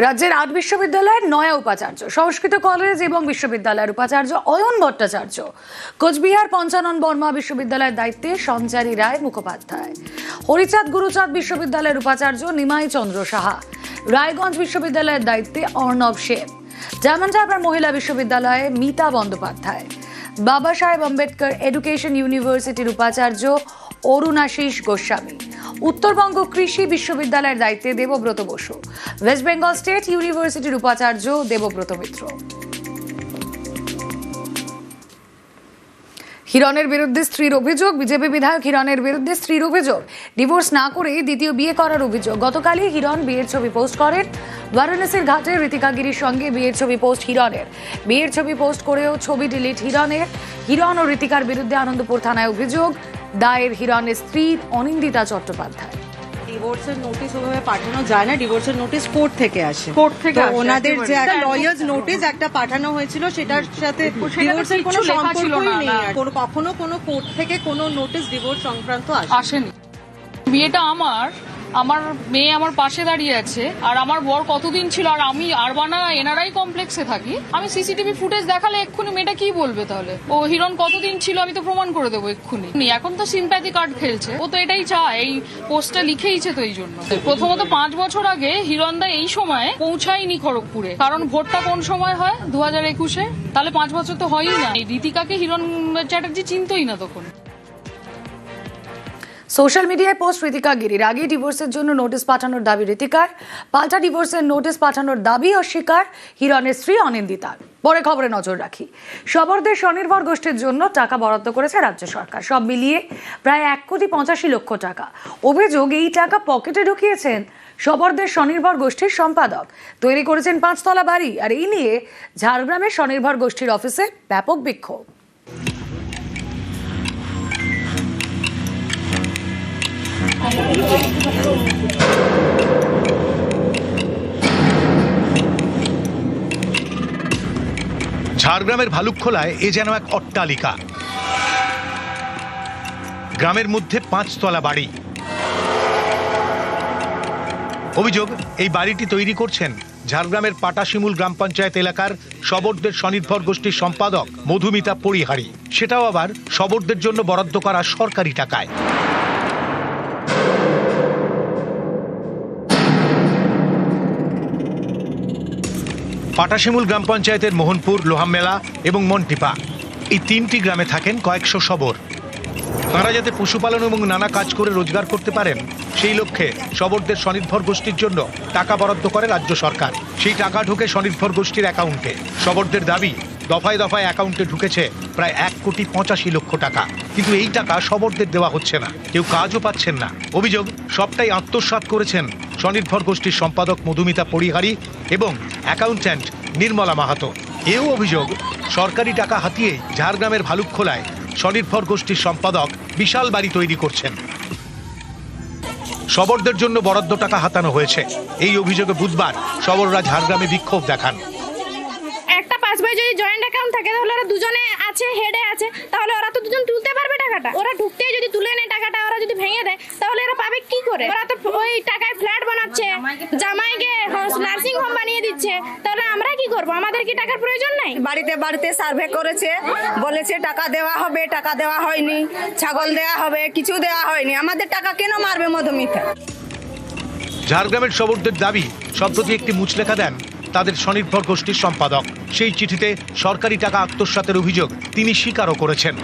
রাজ্যের ৮ বিশ্ববিদ্যালয়ের নয়া উপাচার্য, সংস্কৃত কলেজ এবং বিশ্ববিদ্যালয়ের উপাচার্য অয়ন ভট্টাচার্য, কোচবিহার পঞ্চানন বর্মা বিশ্ববিদ্যালয়ের দায়িত্বে সঞ্চারী রায় মুখোপাধ্যায়, হরিচাঁদ গুরুচাঁদ বিশ্ববিদ্যালয়ের উপাচার্য নিমাই চন্দ্র সাহা, রায়গঞ্জ বিশ্ববিদ্যালয়ের দায়িত্বে অর্ণব সেন, ডায়মন্ড হারবার মহিলা বিশ্ববিদ্যালয়ে মিতা বন্দ্যোপাধ্যায়, বাবা সাহেব আম্বেদকর এডুকেশন ইউনিভার্সিটির উপাচার্য অরুণাশিস গোস্বামী, উত্তরবঙ্গ কৃষি বিশ্ববিদ্যালয়ের দায়িত্বে দেবব্রত বসু, ওয়েস্ট বেঙ্গল স্টেট ইউনিভার্সিটির উপাচার্য দেবব্রত মিত্র। হিরণের বিরুদ্ধে স্ত্রীর অভিযোগ। বিজেপি বিধায়ক হিরণের বিরুদ্ধে স্ত্রীর অভিযোগ, ডিভোর্স না করে দ্বিতীয় বিয়ে করার অভিযোগ। গতকালই হিরণ বিয়ের ছবি পোস্ট করেন। বারাণসীর ঘাটে ঋতিকা গিরির সঙ্গে বিয়ের ছবি পোস্ট হিরণের। বিয়ের ছবি পোস্ট করেও ছবি ডিলিট হিরণের। হিরণ ও ঋতিকার বিরুদ্ধে আনন্দপুর থানায় অভিযোগ দায়ের হিরণের স্ত্রী অনিন্দিতা চট্টোপাধ্যায়। ডিভোর্সের নোটিশ ওভাবে পাঠানো যায় না, ডিভোর্সের নোটিশ কোর্ট থেকে আসে। কোর্ট থেকে ওনাদের যে একটা লয়ার্স নোটিশ একটা পাঠানো হয়েছিল সেটার সাথে ডিভোর্সের কোনো সম্পর্কই নেই। কখনো কোনো কোর্ট থেকে কোনো নোটিশ ডিভোর্স সংক্রান্ত আসেনি। বিয়েটা আমার মেয়ে আমার পাশে দাঁড়িয়ে আছে, আর আমার বর কতদিন ছিল, আর আমি আরবানা এনআরআই কমপ্লেক্সে থাকি। আমি সিসিটিভি ফুটেজ দেখালে এক্ষুনি মেয়েটা কি বলবে তাহলে? ও হিরণ কতদিন ছিল আমি তো প্রমাণ করে দেবো এক্ষুনি। এখন তো সিম্প্যাথি কার্ড খেলছে, ও তো এটাই চায়, এই পোস্টটা লিখেইছে তো এই জন্য। প্রথমত 5 বছর আগে হিরণদা এই সময় পৌঁছায়নি খড়গপুরে, কারণ ভোটটা কোন সময় হয় 2021-এ, তাহলে 5 বছর তো হয়ই না। ঋতিকাকে হিরণ চ্যাটার্জি চিনতই না তখন। সোশ্যাল মিডিয়ায় পোস্ট ঋতিকা গিরির। আগে ডিভোর্সের জন্য নোটিশ পাঠানোর দাবি ঋতিকার, পাল্টা ডিভোর্সের নোটিশ পাঠানোর দাবি অস্বীকার হিরণের স্ত্রী অনিন্দিতার। পরে খবরে নজর রাখি। শবরদের স্বনির্ভর গোষ্ঠীর জন্য টাকা বরাদ্দ করেছে রাজ্য সরকার। সব মিলিয়ে প্রায় 1,85,00,000 টাকা। অভিযোগ এই টাকা পকেটে ঢুকিয়েছেন শবরদের স্বনির্ভর গোষ্ঠীর সম্পাদক। তৈরি করেছেন 5 তলা বাড়ি, আর এই নিয়ে ঝাড়গ্রামের স্বনির্ভর গোষ্ঠীর অফিসে ব্যাপক বিক্ষোভ। ঝাড়গ্রামের ভালুকখোলায় এ যেন এক অট্টালিকা। গ্রামের মধ্যে 5 তলা বাড়ি। অভিযোগ, এই বাড়িটি তৈরি করছেন ঝাড়গ্রামের পাটাশিমুল গ্রাম পঞ্চায়েত এলাকার শবরদের স্বনির্ভর গোষ্ঠীর সম্পাদক মধুমিতা পরিহারি। সেটাও আবার শবরদের জন্য বরাদ্দ করা সরকারি টাকায়। পাটাশিমুল গ্রাম পঞ্চায়েতের মোহনপুর, লোহামেলা এবং মন্টিপা, এই 3টি গ্রামে থাকেন কয়েকশো শবর। তাঁরা যাতে পশুপালন এবং নানা কাজ করে রোজগার করতে পারেন, সেই লক্ষ্যে শবরদের স্বনির্ভর গোষ্ঠীর জন্য টাকা বরাদ্দ করে রাজ্য সরকার। সেই টাকা ঢোকে স্বনির্ভর গোষ্ঠীর অ্যাকাউন্টে। শবরদের দাবি, দফায় দফায় অ্যাকাউন্টে ঢুকেছে প্রায় 1,85,00,000 টাকা, কিন্তু এই টাকা শবরদের দেওয়া হচ্ছে না, কেউ কাজও পাচ্ছেন না। অভিযোগ, সবটাই আত্মসাৎ করেছেন স্বনির্ভর গোষ্ঠীর সম্পাদক মধুমিতা পরিহারি এবং অ্যাকাউন্ট্যান্ট নির্মলা মাহাতো। এও অভিযোগ, সরকারি টাকা হাতিয়ে ঝাড়গ্রামের ভালুকখোলায় স্বনির্ভর গোষ্ঠীর সম্পাদক বিশাল বাড়ি তৈরি করছেন। শবরদের জন্য বরাদ্দ টাকা হাতানো হয়েছে। এই অভিযোগে বুধবার শবররা ঝাড়গ্রামে বিক্ষোভ দেখান। একটা পাসবই যদি জয়েন্ট অ্যাকাউন্ট থাকে তাহলে ওরা দুজনে আছে, হেডে আছে, তাহলে ওরা তো দুজন তুলতে পারবে টাকাটা। ওরা ঢুকতেই যদি তুলে নেয় টাকাটা, ওরা যদি ভেঙে দেয় তাহলে এরা পাবে কি করে? ওরা তো ওই টাকায় ফ্ল্যাট বানাচ্ছে, জামাইকে নার্সিং হোম বানিয়ে দিচ্ছে, তাহলে আমরা কি করব? আমাদের কি টাকার প্রয়োজন নাই? বাড়িতে বাড়িতে সার্ভে করেছে, বলেছে টাকা দেওয়া হবে, টাকা দেওয়া হয়নি, ছাগল দেওয়া হবে, কিছু দেওয়া হয়নি। আমাদের টাকা কেন মারবে মধুমিতা? ঝাড়গ্রামের শবরদের দাবি, সম্প্রতি একটি মুচলেখা দেন তাদের স্বনির্ভর গোষ্ঠীর সম্পাদক। সেই চিঠিতে সরকারি টাকা আত্মসাতের অভিযোগ তিনি স্বীকারও করেছেন।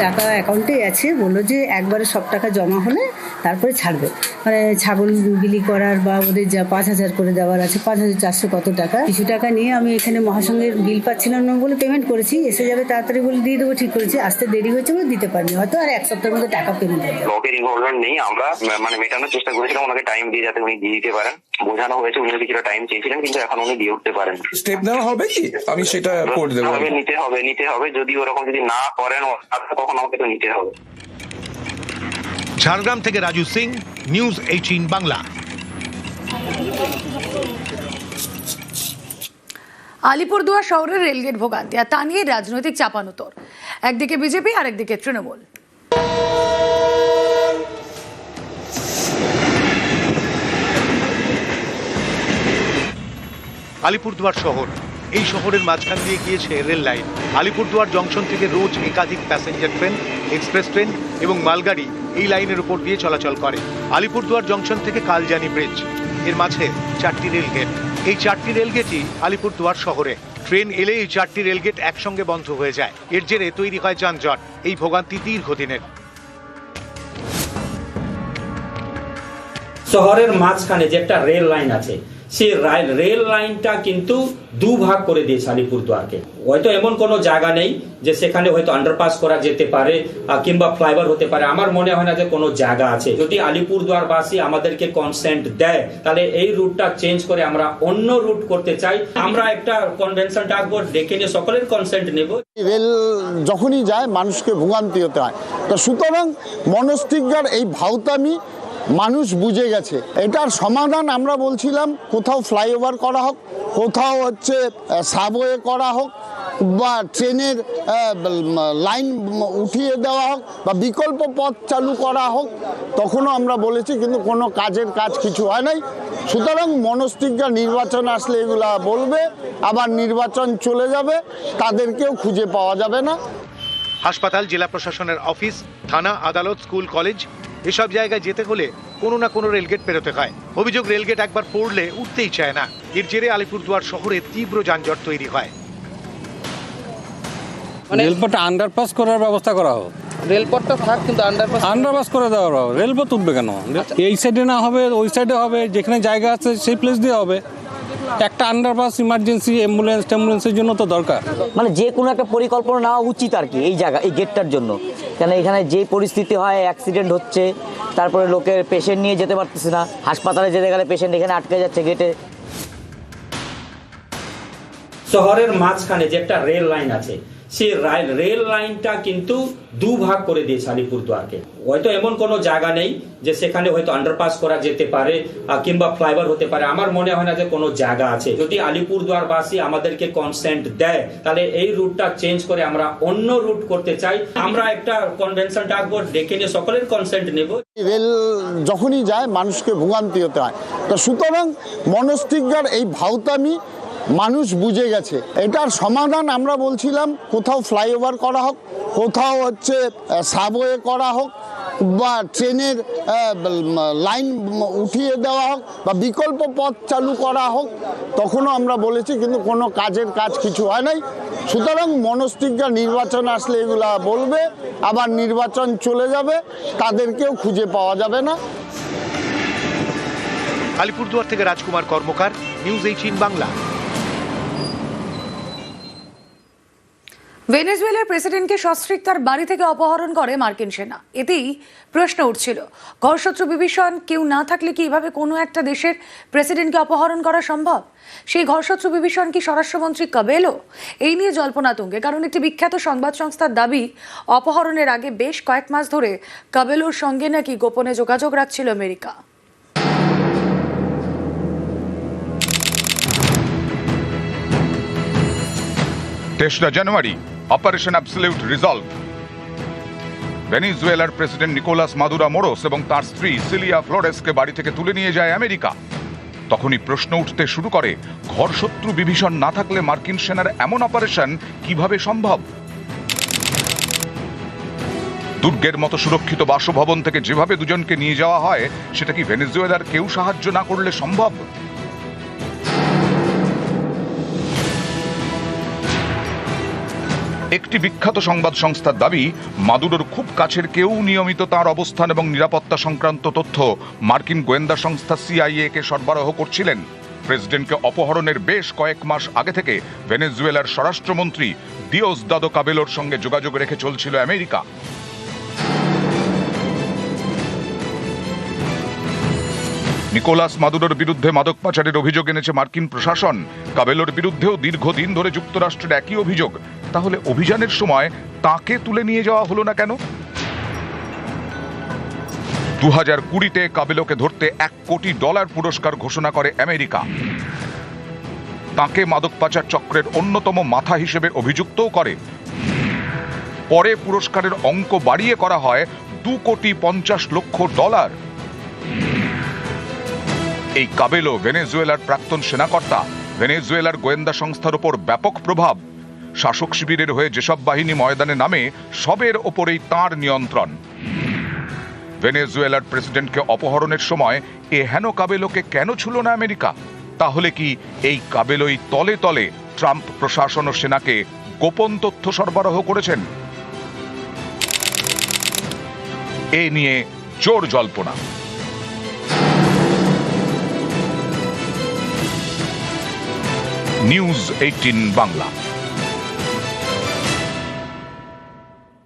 টাকা অ্যাকাউন্টে আছে, বললো যে একবারে সব টাকা জমা হলে তারপরে ছাড়বে। মানে ছাগল বিলি করার বা ওদের যা 5,000 করে দেওয়ার আছে, 5,400 কত টাকা, কিছু টাকা নিয়ে আমি এখানে মহাসংঘের বিল পাচ্ছিলাম না বলে পেমেন্ট করেছি। এসে যাবে তাড়াতাড়ি বলে দিয়ে দেবো, ঠিক করেছি। আসতে দেরি হয়েছে বলে দিতে পারিনি, হয়তো আর 1 সপ্তাহের মধ্যে টাকা পেমেন্ট হবে। ব্লকের ইনভলভমেন্ট নেই, আমরা মানে মেটানোর চেষ্টা করেছিলাম ওনাকে টাইম দিয়ে, যাতে উনি দিয়ে দিতে পারেন। বোঝানো হয়েছে, উনি কিছুটা টাইম চেয়েছিলেন, কিন্তু এখন উনি দিয়ে উঠতে পারেন। স্টেপ নেওয়া হবে কি? আমি সেটা করে দেবো। নিতে হবে যদি ওরকম যদি না করেন তখন আমাকে তো নিতে হবে। ঝাড়গ্রাম থেকে রাজু সিং, নিউজ 18 বাংলা। আলিপুরদুয়ার শহরের রেলগেট ভোগান্তি, আর তা নিয়ে রাজনৈতিক চাপানোতর। একদিকে বিজেপি, আরেকদিকে তৃণমূল। আলিপুরদুয়ার শহর। এই শহরের মাঝখান দিয়ে গিয়েছে রেল লাইন। আলিপুরদুয়ার জংশন থেকে রোজ একাধিক প্যাসেঞ্জার ট্রেন, এক্সপ্রেস ট্রেন এবং মালগাড়ি এই লাইনের উপর দিয়ে চলাচল করে। আলিপুরদুয়ার জংশন থেকে কালজানি ব্রিজ, এর মাঝে 4টি রেলগেট। এই 4টি রেলগেটই আলিপুরদুয়ার শহরে। ট্রেন এলে এই 4টি রেলগেট একসঙ্গে বন্ধ হয়ে যায়। এর জেরে তৈরি হয় যানজট। এই ভোগান্তি দীর্ঘদিনের। শহরের মাঝখানে যে একটা রেল লাইন আছে, সেই রেল লাইনটা কিন্তু দুভাগ করে দিয়েছে আলিপুরদুয়ারকে। হয়তো এমন কোনো জায়গা নেই যে সেখানে হয়তো আন্ডারপাস করা যেতে পারে কিংবা ফ্লাইওভার হতে পারে। আমার মনে হয় না যে কোনো জায়গা আছে। যদি আলিপুরদুয়ারবাসী আমাদেরকে কনসেন্ট দেয়, তাহলে এই রুটটা চেঞ্জ করে আমরা অন্য রুট করতে চাই। আমরা একটা কনভেনশন ডাকবো, ডেকে নিয়ে সকলের কনসেন্ট নেব। রেল যখনই যায় মানুষকে ভোগান্তি হতে হয়। তো সুতরাং মনস্তিজ্ঞার এই ভাওতামি মানুষ বুঝে গেছে। এটার সমাধান আমরা বলছিলাম কোথাও ফ্লাইওভার করা হোক, কোথাও হচ্ছে সাবওয়ে করা হোক, বা ট্রেনের লাইন উঠিয়ে দেওয়া হোক, বা বিকল্প পথ চালু করা হোক। তখনও আমরা বলেছি, কিন্তু কোনো কাজের কাজ কিছু হয় নাই। সুতরাং মনস্তিজ্ঞা নির্বাচন আসলে এগুলা বলবে, আবার নির্বাচন চলে যাবে, তাদেরকেও খুঁজে পাওয়া যাবে না। হাসপাতাল, জেলা প্রশাসনের অফিস, থানা, আদালত, স্কুল, কলেজ এসব জায়গায় যেতে হলে কোনো না কোনো রেলগেট পেরোতে হয়। অভিযোগ, রেলগেট একবার পড়লে উঠতেই চায় না। এর জেরে আলিপুরদুয়ার শহরে তীব্র যানজট তৈরি হয়। রেলপথটা আন্ডারপাস করার ব্যবস্থা করা হোক। রেলপথটা থাক, কিন্তু আন্ডারপাস করে দেওয়া হবে। রেলপথ উঠবে কেন? এই সাইডে না হবে, ওই সাইডে হবে। যেখানে জায়গা আছে সেই প্লেস দিয়ে হবে। একটা আন্ডারপাস ইমার্জেন্সি অ্যাম্বুলেন্সের জন্য তো দরকার। মানে যে কোনো একটা পরিকল্পনা নেওয়া উচিত আর কি এই জায়গা, এই গেটটার জন্য। কেন এখানে যে পরিস্থিতি হয়, অ্যাক্সিডেন্ট হচ্ছে, তারপরে লোকের পেশেন্ট নিয়ে যেতে পারতেছে না, হাসপাতালে যেতে গেলে পেশেন্ট এখানে আটকে যাচ্ছে গেটে। শহরের মাঝখানে যে একটা রেল লাইন আছে, সেই রেল লাইনটা কিন্তু দুভাগ করে দিয়েছে আলিপুরদুয়ারকে। হয়তো এমন কোনো জায়গা নেই যে সেখানে হয়তো আন্ডারপাস করা যেতে পারে কিংবা ফ্লাইওভার হতে পারে। আমার মনে হয় না যে কোনো জায়গা আছে। যদি আলিপুরদুয়ারবাসী আমাদেরকে কনসেন্ট দেয়, তাহলে এই রুটটা চেঞ্জ করে আমরা অন্য রুট করতে চাই। আমরা একটা কনভেনশন ডাকবো, ডেকে নিয়ে সকলের কনসেন্ট নেব। রেল যখনই যায় মানুষকে ভোগান্তি হতে হয়। তো সুতরাং মনস্তিজ্ঞার এই ভাওতামি মানুষ বুঝে গেছে। এটার সমাধান আমরা বলছিলাম কোথাও ফ্লাইওভার করা হোক, কোথাও হচ্ছে সাবওয়ে করা হোক, বা ট্রেনের লাইন উঠিয়ে দেওয়া হোক, বা বিকল্প পথ চালু করা হোক। তখনও আমরা বলেছি, কিন্তু কোনো কাজের কাজ কিছু হয় নাই। সুতরাং মনস্তিজ্ঞা নির্বাচন আসলে এগুলা বলবে, আবার নির্বাচন চলে যাবে, তাদেরকেও খুঁজে পাওয়া যাবে না। আলিপুরদুয়ার থেকে রাজকুমার কর্মকার, নিউজ 18 বাংলা। ভেনেজুয়েলার প্রেসিডেন্টকে সস্ত্রীক তার বাড়ি থেকে অপহরণ করে মার্কিন সেনা। এতেই প্রশ্ন উঠছিল, ঘরশত্রু বিভীষণ কেউ না থাকলে কি এভাবে কোনো একটা দেশের প্রেসিডেন্টকে অপহরণ করা সম্ভব? সেই ঘরশত্রু বিভীষণ কি স্বরাষ্ট্রমন্ত্রী কাবেলো? এই নিয়ে জল্পনা তুঙ্গে, কারণ একটি বিখ্যাত সংবাদ সংস্থার দাবি, অপহরণের আগে বেশ কয়েক মাস ধরে কাবেলোর সঙ্গে নাকি গোপনে যোগাযোগ রাখছিল আমেরিকা। 23 জানুয়ারি অপারেশন অ্যাবসলিউট রিজলভ। ভেনেজুয়েলার প্রেসিডেন্ট নিকোলাস মাদুরো মোরোস এবং তার স্ত্রী সিলিয়া ফ্লোরেসকে বাড়ি থেকে তুলে নিয়ে যায় আমেরিকা। তখনই প্রশ্ন উঠতে শুরু করে, ঘরশত্রু বিভীষণ না থাকলে মার্কিন সেনার এমন অপারেশন কিভাবে সম্ভব? দুর্গের মতো সুরক্ষিত বাসভবন থেকে যেভাবে দুজনকে নিয়ে যাওয়া হয়, সেটা কি ভেনেজুয়েলার কেউ সাহায্য না করলে সম্ভব? একটি বিখ্যাত সংবাদ সংস্থার দাবি, মাদুরোর খুব কাছের কেউ নিয়মিত তার অবস্থান এবং নিরাপত্তা সংক্রান্ত তথ্য মার্কিন গোয়েন্দা সংস্থা CIA কে সরবরাহ করছিলেন। প্রেসিডেন্টকে অপহরণের বেশ কয়েক মাস আগে থেকে ভেনেজুয়েলার স্বরাষ্ট্রমন্ত্রী দিওসদাদো কাবেলোর সঙ্গে যোগাযোগ রেখে চলছিল আমেরিকা। নিকোলাস মাদুরোর বিরুদ্ধে মাদক পাচারের অভিযোগ এনেছে মার্কিন প্রশাসন। কাবেলোর বিরুদ্ধেও দীর্ঘদিন ধরে যুক্তরাষ্ট্রের একই অভিযোগ। তাহলে অভিযানের সময় তাকে তুলে নিয়ে যাওয়া হলো না কেন? 2020-তে কাবেলোকে ধরতে $1 কোটি পুরস্কার ঘোষণা করে আমেরিকা। তাকে মাদক পাচার চক্রের অন্যতম মাথা হিসেবে অভিযুক্তও করে। পরে পুরস্কারের অঙ্ক বাড়িয়ে করা হয় $2,50 কোটি। এই কাবেলো ভেনেজুয়েলার প্রাক্তন সেনাকর্তা। ভেনেজুয়েলার গোয়েন্দা সংস্থার উপর ব্যাপক প্রভাব। শাসক শিবিরের হয়ে যেসব বাহিনী ময়দানে নামে সবের ওপরেই তাঁর নিয়ন্ত্রণ। ভেনেজুয়েলার প্রেসিডেন্টকে অপহরণের সময় এ হেন কাবেলোকে কেন ছুঁল না আমেরিকা? তাহলে কি এই কাবেলোই তলে তলে ট্রাম্প প্রশাসন ও সেনাকে গোপন তথ্য সরবরাহ করেছেন? এ নিয়ে জোর জল্পনা। নিউজ 18 বাংলা।